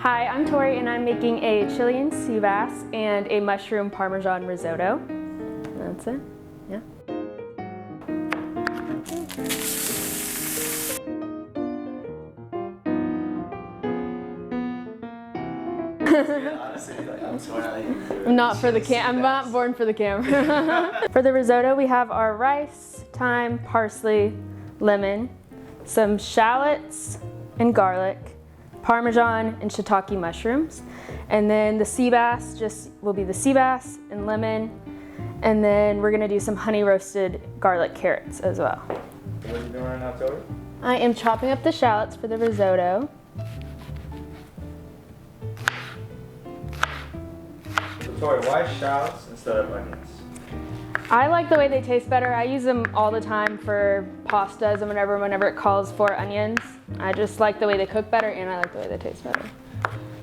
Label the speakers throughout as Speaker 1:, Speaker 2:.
Speaker 1: Hi, I'm Tori and I'm making a Chilean sea bass and a mushroom parmesan risotto. That's it, yeah. I'm not for the I'm not born for the camera. For the risotto, we have our rice, thyme, parsley, lemon, some shallots and garlic, Parmesan and shiitake mushrooms. And then the sea bass will be the sea bass and lemon. And then we're gonna do some honey roasted garlic carrots as well.
Speaker 2: What are you doing right now, Tori?
Speaker 1: I am chopping up the shallots for the risotto.
Speaker 2: So Tori, why shallots instead of onions?
Speaker 1: I like the way they taste better. I use them all the time for pastas and whenever it calls for onions. I just like the way they cook better and I like the way they taste better.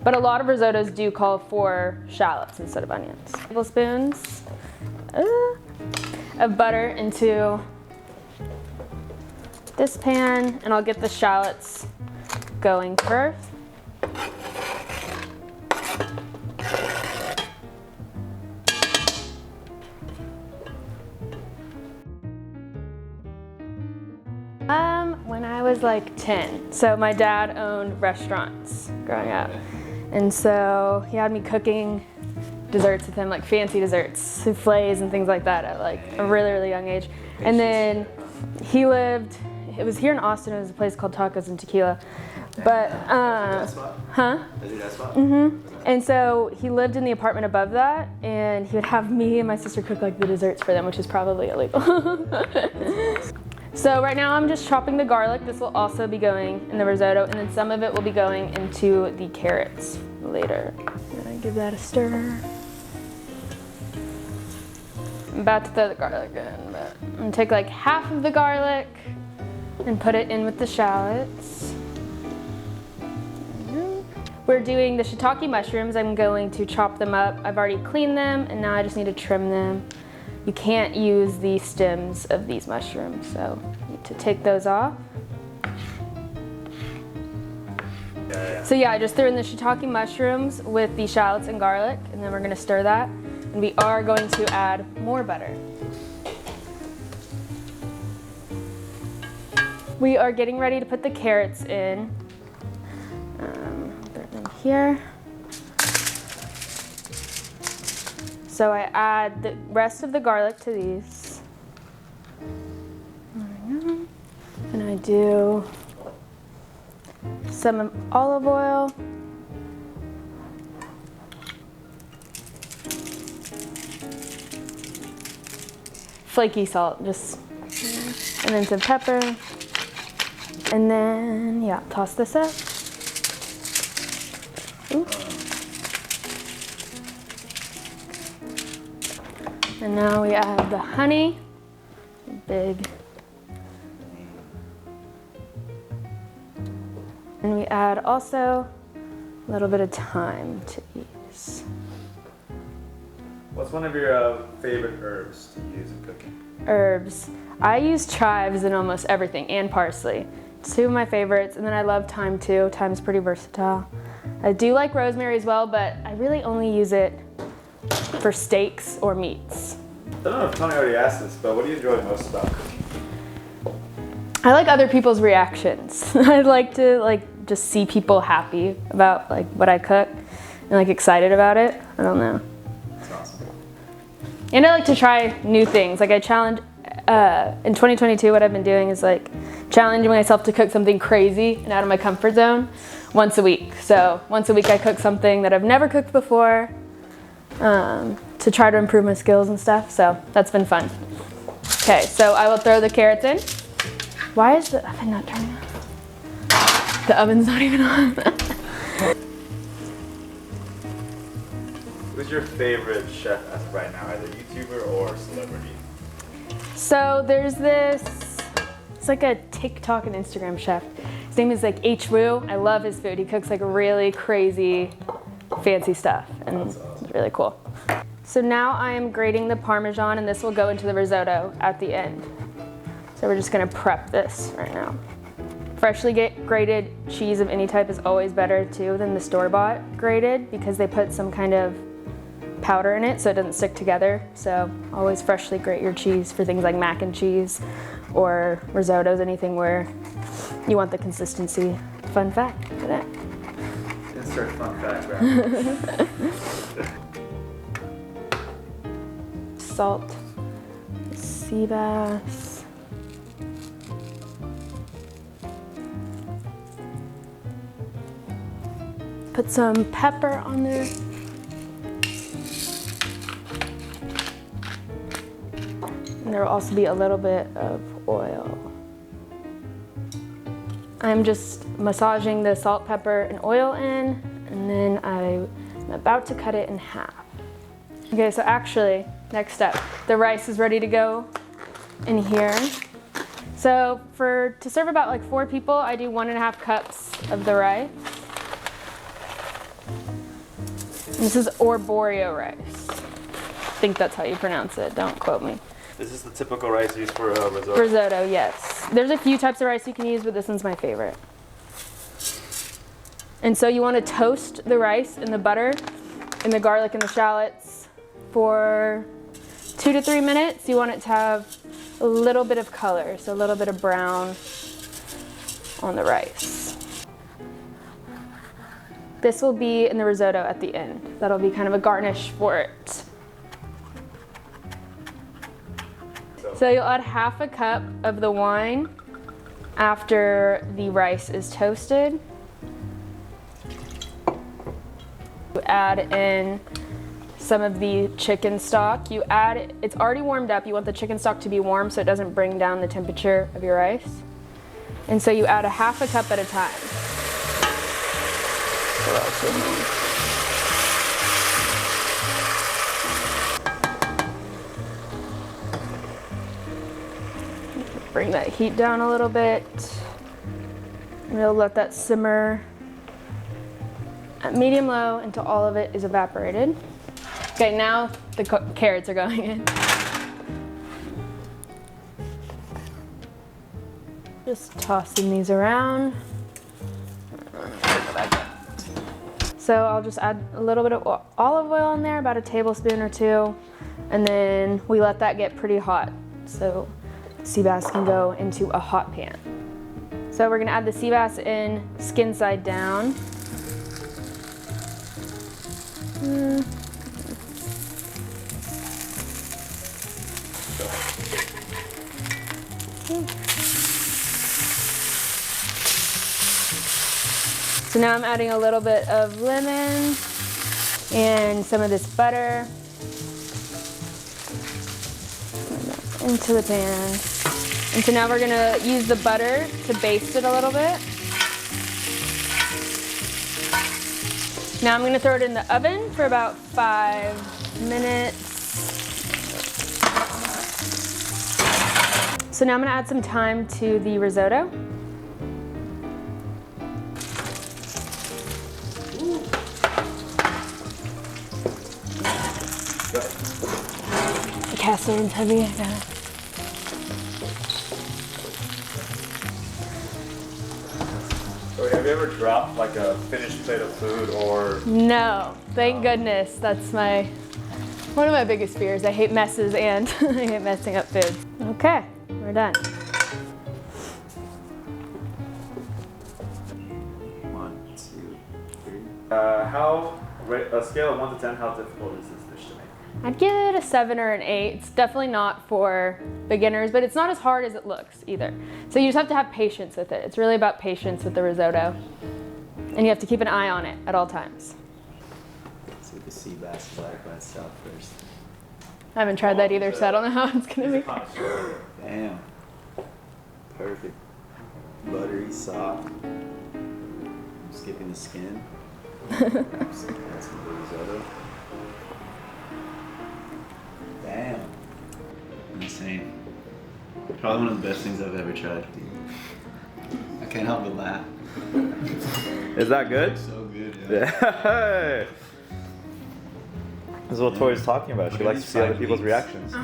Speaker 1: But a lot of risottos do call for shallots instead of onions. Tablespoons of butter into this pan, and I'll get the shallots going first. When I was like 10, so my dad owned restaurants growing up, and so he had me cooking desserts with him, like fancy desserts, souffles and things like that at like a really, really young age. And then he lived, it was here in Austin, it was a place called Tacos and Tequila. But, huh? And so he lived in the apartment above that, and he would have me and my sister cook like the desserts for them, which is probably illegal. So right now I'm just chopping the garlic. This will also be going in the risotto, and then some of it will be going into the carrots later. And give that a stir. I'm about to throw the garlic in, but I'm gonna take like half of the garlic and put it in with the shallots. We're doing the shiitake mushrooms. I'm going to chop them up. I've already cleaned them, and now I just need to trim them. You can't use the stems of these mushrooms, so you need to take those off. So yeah, I just threw in the shiitake mushrooms with the shallots and garlic, and then we're gonna stir that. And we are going to add more butter. We are getting ready to put the carrots in. Put them here. So I add the rest of the garlic to these. And I do some olive oil. Flaky salt, just, and then some pepper. And then, yeah, toss this up. Ooh. And now we add the honey, big. And we add also a little bit of thyme to these.
Speaker 2: What's one of your favorite herbs to use in cooking?
Speaker 1: Herbs. I use chives in almost everything, and parsley. It's two of my favorites, and then I love thyme too. Thyme's pretty versatile. I do like rosemary as well, but I really only use it for steaks or meats.
Speaker 2: I don't know if Tony already asked this, but what do you enjoy most about cooking?
Speaker 1: I like other people's reactions. I like to just see people happy about what I cook and excited about it. I don't know.
Speaker 2: That's awesome.
Speaker 1: And I like to try new things. I challenge, in 2022 what I've been doing is challenging myself to cook something crazy and out of my comfort zone once a week. So once a week I cook something that I've never cooked before. To try to improve my skills and stuff, so that's been fun. Okay, so I will throw the carrots in. Why is the oven not turning on? The oven's not even on.
Speaker 2: Who's your favorite chef as of right now, either YouTuber or celebrity?
Speaker 1: So there's this, it's like a TikTok and Instagram chef. His name is H. Wu. I love his food. He cooks really crazy, fancy stuff, and it's really cool. So now I am grating the Parmesan, and this will go into the risotto at the end. So we're just gonna prep this right now. Freshly grated cheese of any type is always better too than the store-bought grated because they put some kind of powder in it so it doesn't stick together. So always freshly grate your cheese for things like mac and cheese or risottos, anything where you want the consistency. Fun fact, look at that.
Speaker 2: Insert fun fact, right?
Speaker 1: Salt, sea bass. Put some pepper on there. And there will also be a little bit of oil. I'm just massaging the salt, pepper, and oil in, and then I'm about to cut it in half. Okay, so actually, next step, the rice is ready to go in here. So to serve about like 4 people, I do 1.5 cups of the rice. This is arborio rice. I think that's how you pronounce it, don't quote me.
Speaker 2: Is this the typical rice used for risotto?
Speaker 1: Risotto, yes. There's a few types of rice you can use, but this one's my favorite. And so you want to toast the rice in the butter, and the garlic and the shallots for 2 to 3 minutes. You want it to have a little bit of color, so a little bit of brown on the rice. This will be in the risotto at the end. That'll be kind of a garnish for it. So you'll add 1/2 cup of the wine after the rice is toasted. You add in some of the chicken stock. It's already warmed up. You want the chicken stock to be warm so it doesn't bring down the temperature of your rice. And so you add 1/2 cup at a time. What else we need? Bring that heat down a little bit. We'll let that simmer at medium-low until all of it is evaporated. Okay, now the carrots are going in. Just tossing these around. So I'll just add a little bit of olive oil in there, about a tablespoon or 2, and then we let that get pretty hot so sea bass can go into a hot pan. So we're gonna add the sea bass in skin side down. So now I'm adding a little bit of lemon and some of this butter into the pan. And so now we're gonna use the butter to baste it a little bit. Now I'm gonna throw it in the oven for about 5 minutes. So now I'm gonna add some thyme to the risotto. The cast iron's heavy, I got it.
Speaker 2: Tori, have you ever dropped like a finished plate of food or?
Speaker 1: No, thank goodness. That's one of my biggest fears. I hate messes and I hate messing up food. Okay, we're done.
Speaker 2: 1, 2, 3. A scale of 1 to 10, how difficult is this dish to make?
Speaker 1: I'd give it a 7 or an 8. It's definitely not for beginners, but it's not as hard as it looks either. So you just have to have patience with it. It's really about patience with the risotto. And you have to keep an eye on it at all times.
Speaker 3: See what the sea bass is like by itself first.
Speaker 1: I haven't tried that either, so I don't know how it's gonna be.
Speaker 3: Damn. Perfect. Buttery, soft. I'm skipping the skin. That's some risotto. Damn. Insane. Probably one of the best things I've ever tried. I can't help but laugh.
Speaker 2: Is that good?
Speaker 3: So good, yeah.
Speaker 2: Yeah. This is what Tori's talking about. She
Speaker 3: Look at
Speaker 2: likes to
Speaker 3: these
Speaker 2: see other
Speaker 3: fried
Speaker 2: people's
Speaker 3: leeks.
Speaker 2: reactions.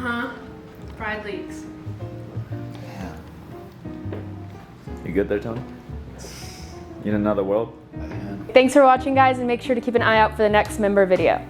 Speaker 1: Fried leeks.
Speaker 3: Damn.
Speaker 2: You good there, Tony? In another world.
Speaker 3: I am.
Speaker 1: Thanks for watching, guys, and make sure to keep an eye out for the next member video.